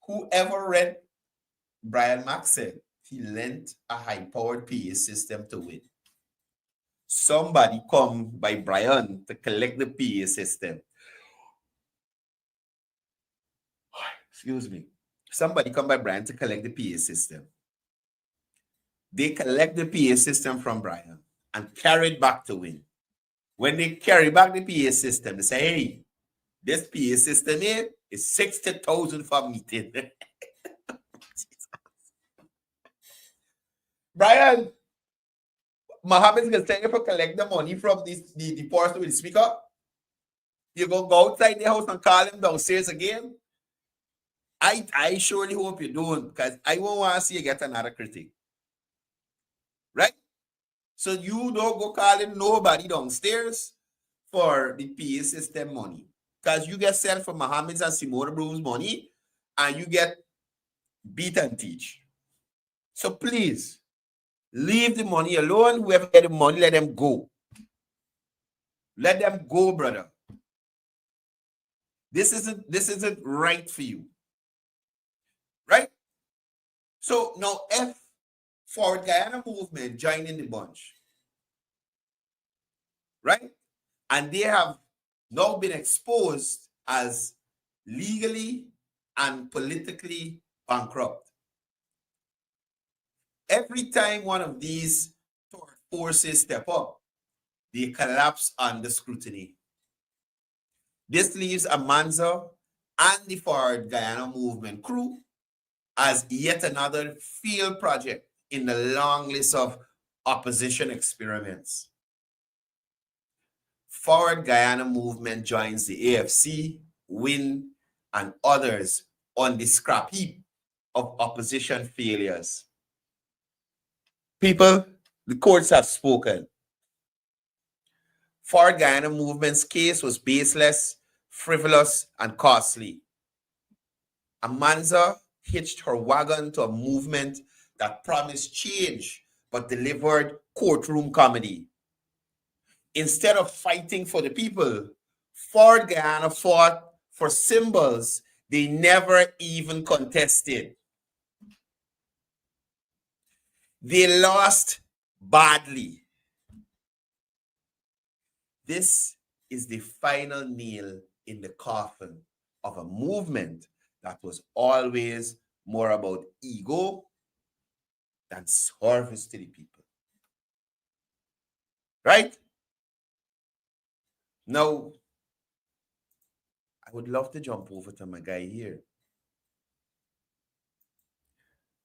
Whoever read Brian Mack said he lent a high-powered PA system to WIN. Somebody come by Brian to collect the PA system. Excuse me. Somebody come by Brian to collect the PA system. They collect the PA system from Brian and carry it back to WIN. When they carry back the PA system, they say, hey, this PA system here is $60,000 for meeting. Brian, Mohammed's going to tell you to collect the money from the person with the speaker. You're going to go outside the house and call him downstairs again. I surely hope you don't, because I won't want to see you get another critic. Right? So you don't go calling nobody downstairs for the PA system money. Because you get sent for Mohammed's and Simona Broom's money, and you get beat and teach. So please, leave the money alone. Whoever get the money, let them go. Let them go, brother. This isn't right for you. Right? So now if Forward Guyana movement join in the bunch, right? And they have now been exposed as legally and politically bankrupt. Every time one of these forces step up, they collapse under scrutiny. This leaves Amanza and the Forward Guyana movement crew as yet another field project in the long list of opposition experiments. Forward Guyana movement joins the AFC, WIN, and others on the scrap heap of opposition failures. People, the courts have spoken. Forward Guyana movement's case was baseless, frivolous, and costly. Amanza hitched her wagon to a movement that promised change but delivered courtroom comedy. Instead of fighting for the people, Forward Guyana fought for symbols they never even contested. They lost badly. This is the final nail in the coffin of a movement that was always more about ego than service to the people. Right? Now, I would love to jump over to my guy here.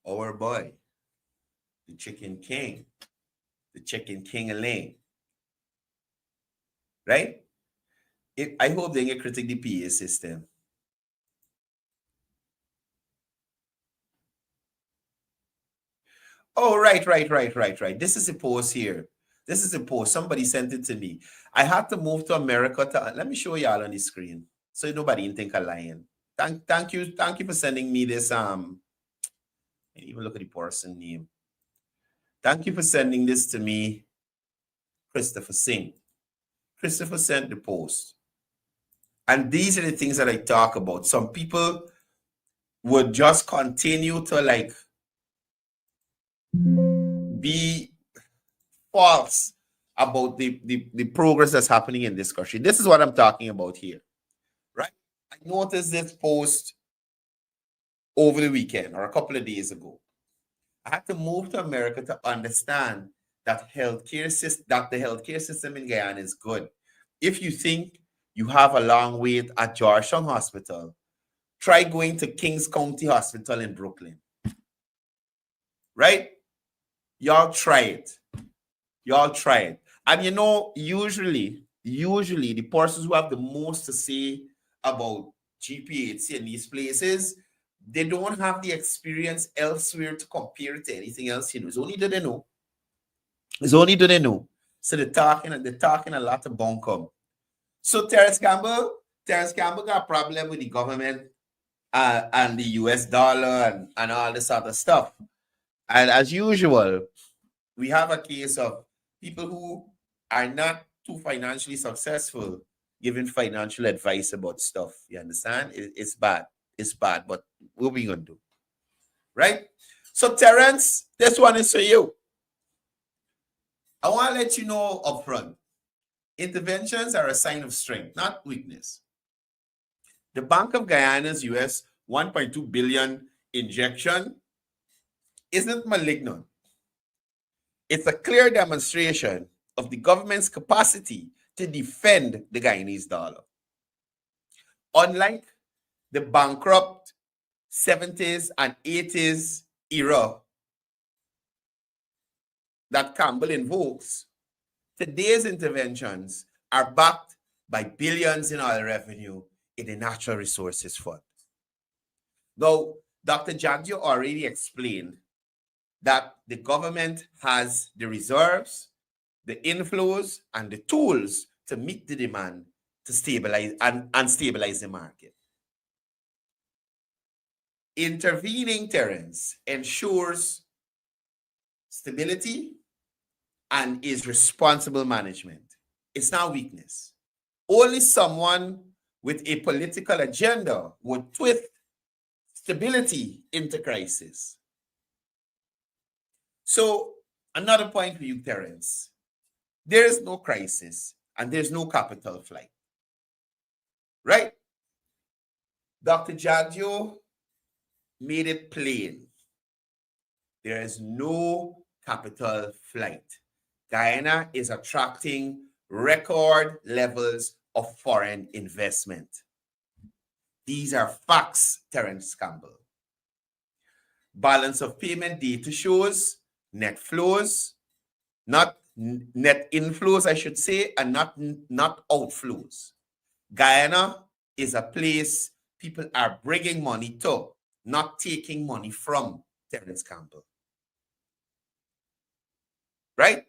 Our boy, the Chicken King Elaine. Right? I hope they get critique the PA system. Oh, right. This is a post here. This is a post. Somebody sent it to me. I had to move to America to, let me show y'all on the screen so nobody can think I'm lying. Thank you for sending me this. I didn't even look at the person name. Thank you for sending this to me, Christopher Singh. Christopher sent the post. And these are the things that I talk about. Some people would just continue to be false about the progress that's happening in this country. This is what I'm talking about here, right? I noticed this post over the weekend or a couple of days ago. I had to move to America to understand that the healthcare system in Guyana is good. If you think you have a long wait at Georgetown Hospital, try going to Kings County Hospital in Brooklyn. Right? Y'all try it. Y'all try it. And you know, usually the persons who have the most to say about GPHC in these places, they don't have the experience elsewhere to compare it to anything else. You know, it's only do they know. It's only do they know. So they're talking a lot of bunkum. So Terrence Campbell got a problem with the government and the US dollar and all this other stuff. And as usual, we have a case of people who are not too financially successful giving financial advice about stuff. You understand? It's bad. It's bad, but what are we going to do? Right? So Terrence, this one is for you. I want to let you know up front, interventions are a sign of strength, not weakness. The Bank of Guyana's US $1.2 billion injection isn't malignant. It's a clear demonstration of the government's capacity to defend the Guyanese dollar. Unlike the bankrupt 70s and 80s era that Campbell invokes, today's interventions are backed by billions in oil revenue in the Natural Resources Fund. Though Dr. Jagdio already explained that the government has the reserves, the inflows, and the tools to meet the demand to stabilize and stabilize the market. Intervening, Terrence, ensures stability and is responsible management. It's not weakness. Only someone with a political agenda would twist stability into crisis. So, another point for you, Terrence. There is no crisis and there's no capital flight. Right? Dr. Jagdio made it plain. There is no capital flight. Guyana is attracting record levels of foreign investment. These are facts, Terrence Campbell. Balance of payment data shows net flows, not net inflows, I should say, and not outflows. Guyana is a place people are bringing money to, not taking money from, Terrence Campbell. Right?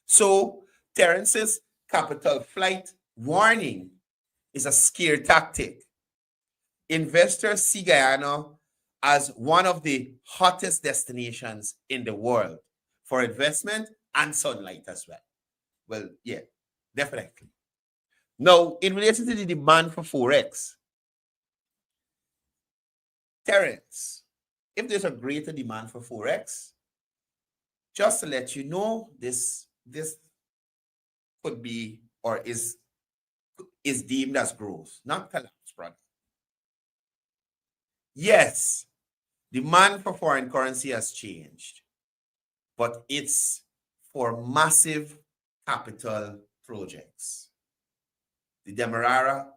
So Terrence's capital flight warning is a scare tactic. Investors see Guyana as one of the hottest destinations in the world for investment and sunlight as well. Well, yeah, definitely. Now, in relation to the demand for Forex, Terrence, if there's a greater demand for Forex, just to let you know, this could be or is deemed as growth, not collapse, brother. Yes, demand for foreign currency has changed, but it's for massive capital projects. The Demerara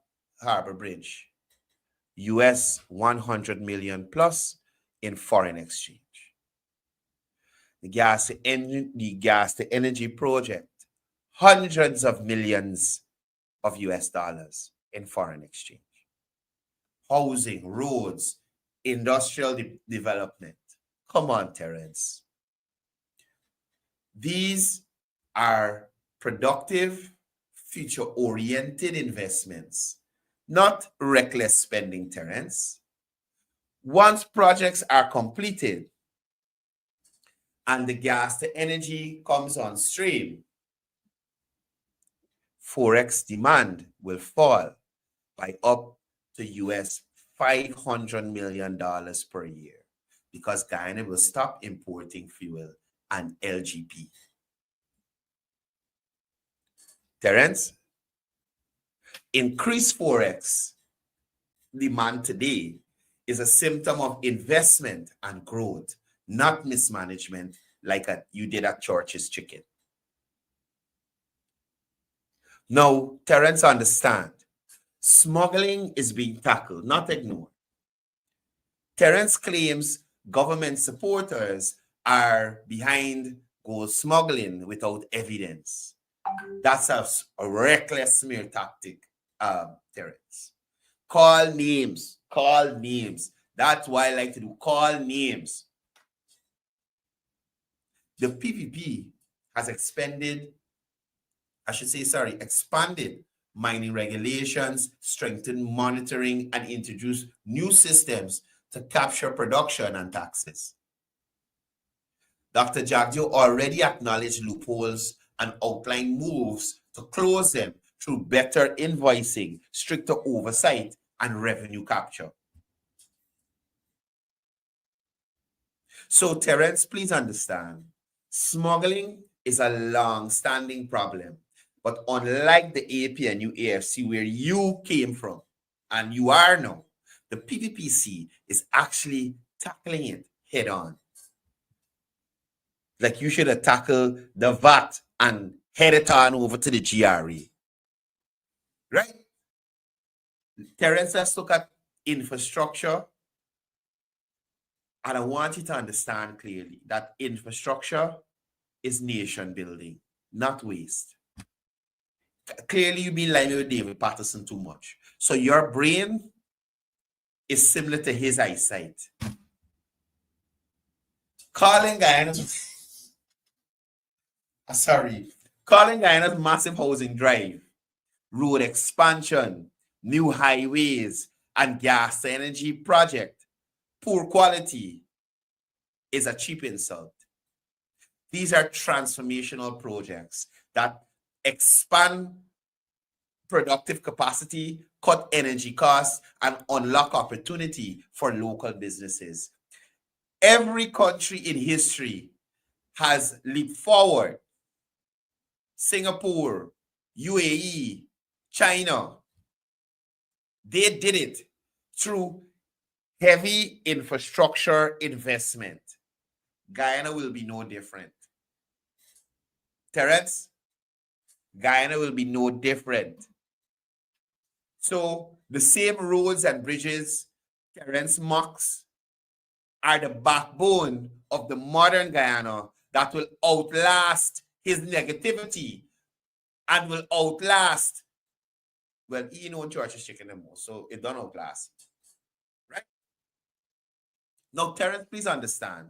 Harbor Bridge, US 100 million plus in foreign exchange. The gas to energy project, hundreds of millions of US dollars in foreign exchange. Housing, roads, industrial development. Come on, Terrence. These are productive, future-oriented investments, not reckless spending, Terrence. Once projects are completed and the gas to energy comes on stream, Forex demand will fall by up to US $500 million per year. because Guyana will stop importing fuel and LGP. Terence, increased forex demand today is a symptom of investment and growth, not mismanagement like you did at Church's Chicken. Now, Terence, understand, smuggling is being tackled, not ignored. Terence claims government supporters are behind gold smuggling without evidence. That's a reckless smear tactic, Terence. Call names. That's why I like to do, call names. The PPP has expanded mining regulations, strengthened monitoring, and introduced new systems to capture production and taxes. Dr. Jagdio already acknowledged loopholes and outlined moves to close them through better invoicing, stricter oversight, and revenue capture. So, Terence, please understand, smuggling is a long-standing problem. But unlike the APNU AFC, where you came from and you are now, the PPPC is actually tackling it head on. Like you should have tackled the VAT and head it on over to the GRE. Right? Terence, let's look at infrastructure. And I want you to understand clearly that infrastructure is nation building, not waste. Clearly, you've been lying with David Patterson too much. So your brain is similar to his eyesight. Calling Guyana's massive housing drive, road expansion, new highways, and gas energy project poor quality is a cheap insult. These are transformational projects that expand productive capacity, cut energy costs, and unlock opportunity for local businesses. Every country in history has leaped forward. Singapore, UAE, China, they did it through heavy infrastructure investment. Guyana will be no different. Terence, Guyana will be no different. So the same roads and bridges Terence mocks are the backbone of the modern Guyana that will outlast his negativity and will outlast, well, he know Church's Chicken anymore, so it don't outlast. Right? Now, Terence, please understand,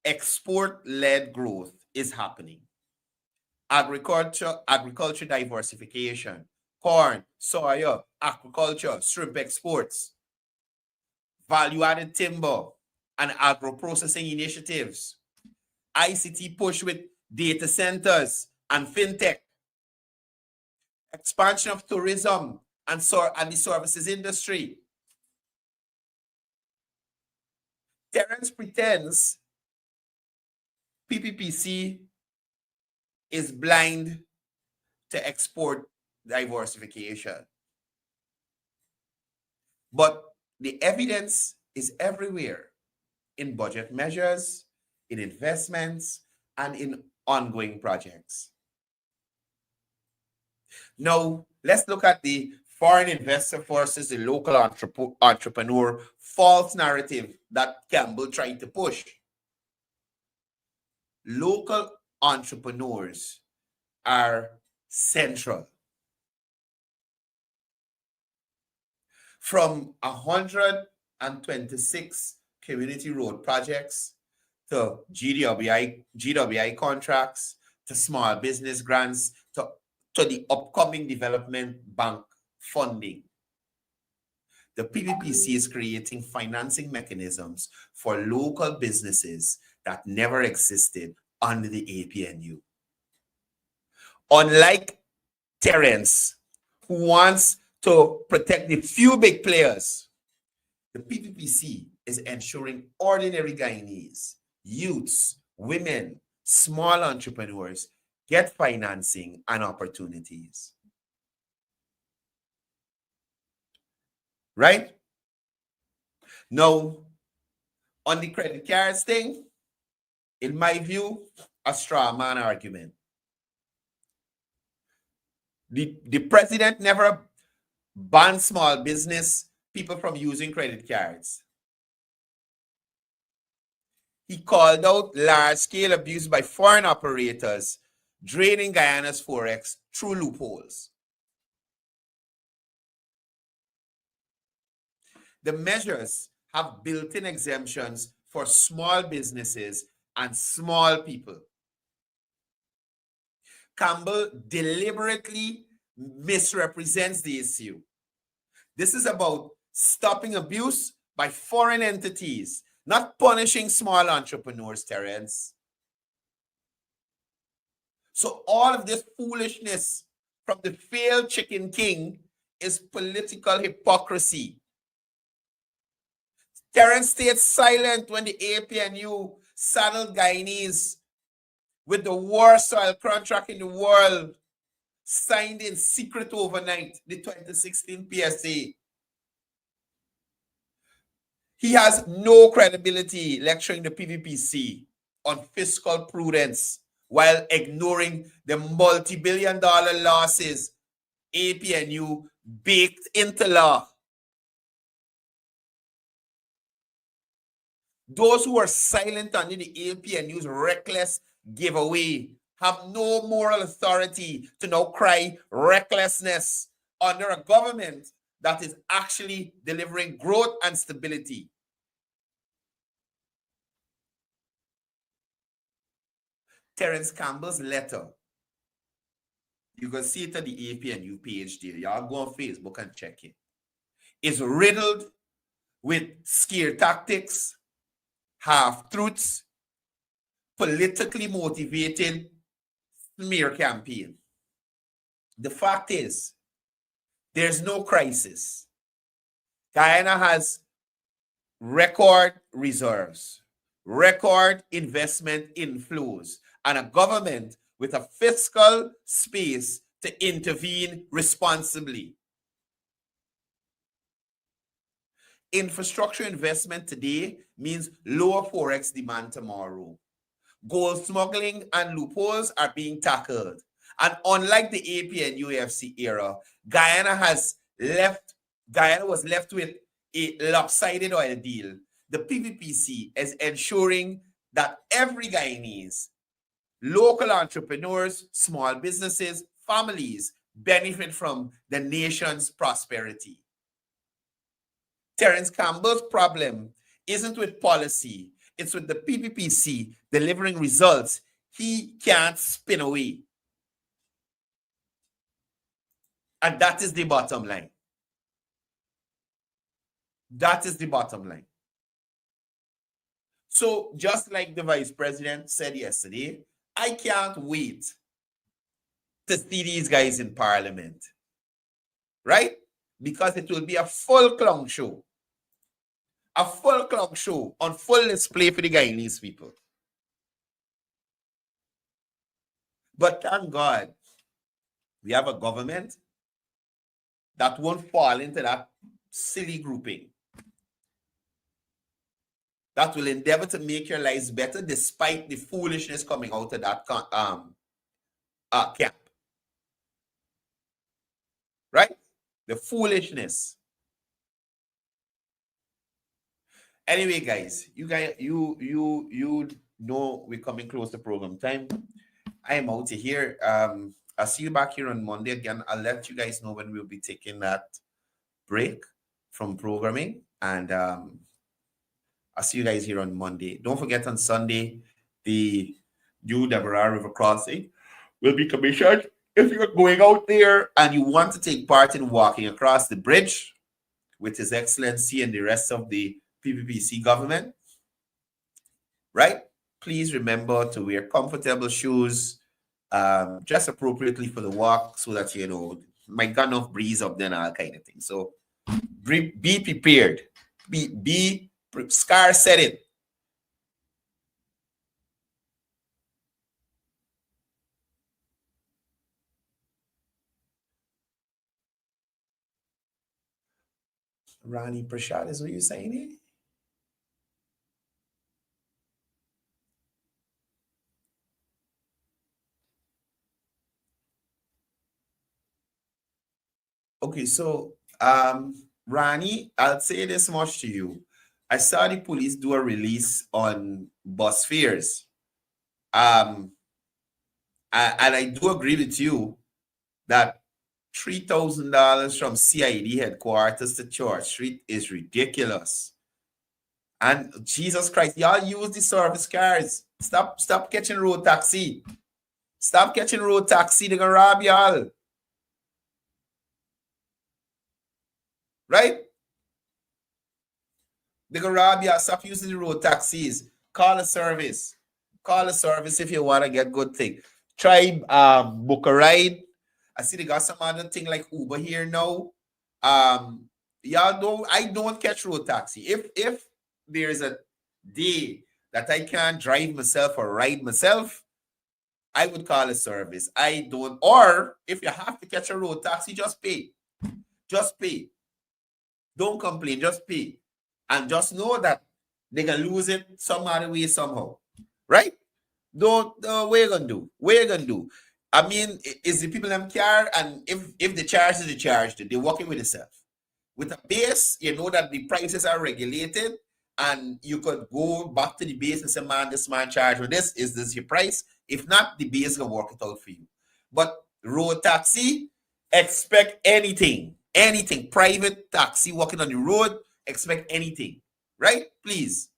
export-led growth is happening. Agriculture diversification, corn, soya, aquaculture, shrimp exports, value-added timber, and agro-processing initiatives, ICT push with data centers and fintech, expansion of tourism and the services industry. Terence pretends PPPC is blind to export diversification. But the evidence is everywhere in budget measures, in investments, and in ongoing projects. Now, let's look at the foreign investor versus the local entrepreneur false narrative that Campbell tried to push. Local entrepreneurs are central. From 126 community road projects to GWI contracts to small business grants to the upcoming development bank funding. The PPPC is creating financing mechanisms for local businesses that never existed under the APNU. Unlike Terence, who wants to protect the few big players, the PPPC is ensuring ordinary Guyanese, youths, women, small entrepreneurs get financing and opportunities. Right? Now, on the credit cards thing, in my view, a straw man argument. The president never banned small business people from using credit cards. He called out large-scale abuse by foreign operators, draining Guyana's forex through loopholes. The measures have built-in exemptions for small businesses and small people. Campbell deliberately misrepresents the issue. This is about stopping abuse by foreign entities, not punishing small entrepreneurs, Terence. So all of this foolishness from the failed Chicken King is political hypocrisy. Terence stayed silent when the APNU saddled Guyanese with the worst oil contract in the world, signed in secret overnight, the 2016 PSA. He has no credibility lecturing the PVPC on fiscal prudence while ignoring the multi-billion-dollar losses APNU baked into law. Those who are silent under the APNU's reckless giveaway have no moral authority to now cry recklessness under a government that is actually delivering growth and stability. Terence Campbell's letter, you can see it on the APNU page there. Y'all go on Facebook and check it. It's riddled with scare tactics, half-truths, politically motivated smear campaign. The fact is, there's no crisis. Guyana has record reserves, record investment inflows, and a government with a fiscal space to intervene responsibly. Infrastructure investment today means lower forex demand tomorrow. Gold smuggling and loopholes are being tackled. And unlike the APN UFC era, Guyana was left with a lopsided oil deal. The PVPC is ensuring that every Guyanese, local entrepreneurs, small businesses, families benefit from the nation's prosperity. Terence Campbell's problem isn't with policy, it's with the PVPC delivering results he can't spin away. And that is the bottom line. That is the bottom line. So just like the vice president said yesterday, I can't wait to see these guys in parliament, right? Because it will be a full clown show. A full clown show on full display for the Guyanese people. But thank God, we have a government that won't fall into that silly grouping, that will endeavor to make your lives better despite the foolishness coming out of that camp. Right? The foolishness. Anyway, guys, you know we're coming close to program time. I am out of here. I'll see you back here on Monday again. I'll let you guys know when we'll be taking that break from programming. And I'll see you guys here on Monday. Don't forget on Sunday, the new Deborah River crossing will be commissioned. If you're going out there and you want to take part in walking across the bridge with His Excellency and the rest of the PVPC government, right? Please remember to wear comfortable shoes, dress appropriately for the walk so that, you know, might got enough breeze up then, all kind of thing. So be prepared. Be Scar said it. Ronnie Prashad is what you're saying here? Okay, so Ronnie, I'll say this much to you. I saw the police do a release on bus fares. And I do agree with you that $3,000 from CID headquarters to Church Street is ridiculous. And Jesus Christ, y'all use the service cars. Stop catching road taxi. Stop catching road taxi. They're gonna rob y'all. Right? They're gonna rob y'all. Stop using the road taxis. Call a service. Call a service if you want to get good thing. Try book a ride. I see they got some other thing like Uber here now. I don't catch road taxi. If there's a day that I can't drive myself or ride myself, I would call a service. I don't, or if you have to catch a road taxi, just pay. Just pay. Don't complain, just pay. And just know that they can lose it some other way somehow. Right? What you gonna do? What you gonna do? I mean, is the people them care, and if the charge is the charge, they're working with itself. With a base, you know that the prices are regulated, and you could go back to the base and say, man, this man charge for this. Is this your price? If not, the base will work it out for you. But road taxi, expect anything. Anything. Private taxi walking on the road, expect anything. Right? Please.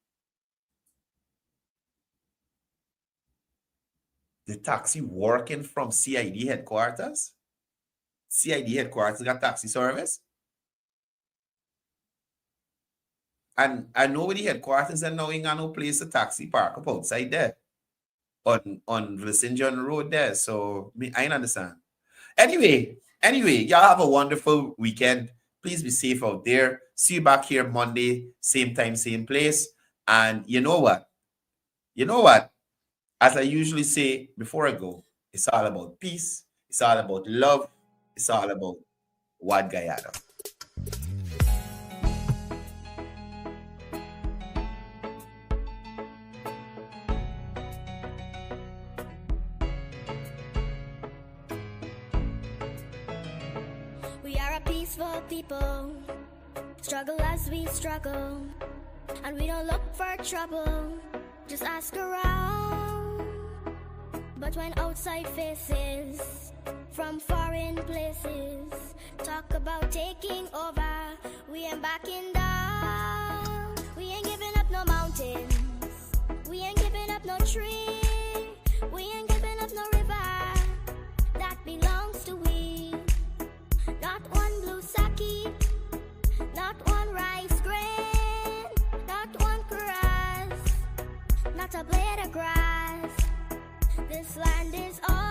The taxi working from CID headquarters? CID headquarters got taxi service? And I know with the headquarters and now ain't got no place to taxi park up outside there. On Vicinjon Road there. So I ain't understand. Anyway, y'all have a wonderful weekend. Please be safe out there. See you back here Monday, same time, same place. And you know what? As I usually say before I go, it's all about peace. It's all about love. It's all about Wad Guyana. We are a peaceful people, struggle as we struggle, and we don't look for trouble, just ask around. But when outside faces from foreign places talk about taking over, we ain't backing down. We ain't giving up no mountains, we ain't giving up no tree, we ain't giving up no river that belongs to we. Not one blue sake, not one rice grain, not one grass, not a blade of grass. This land is all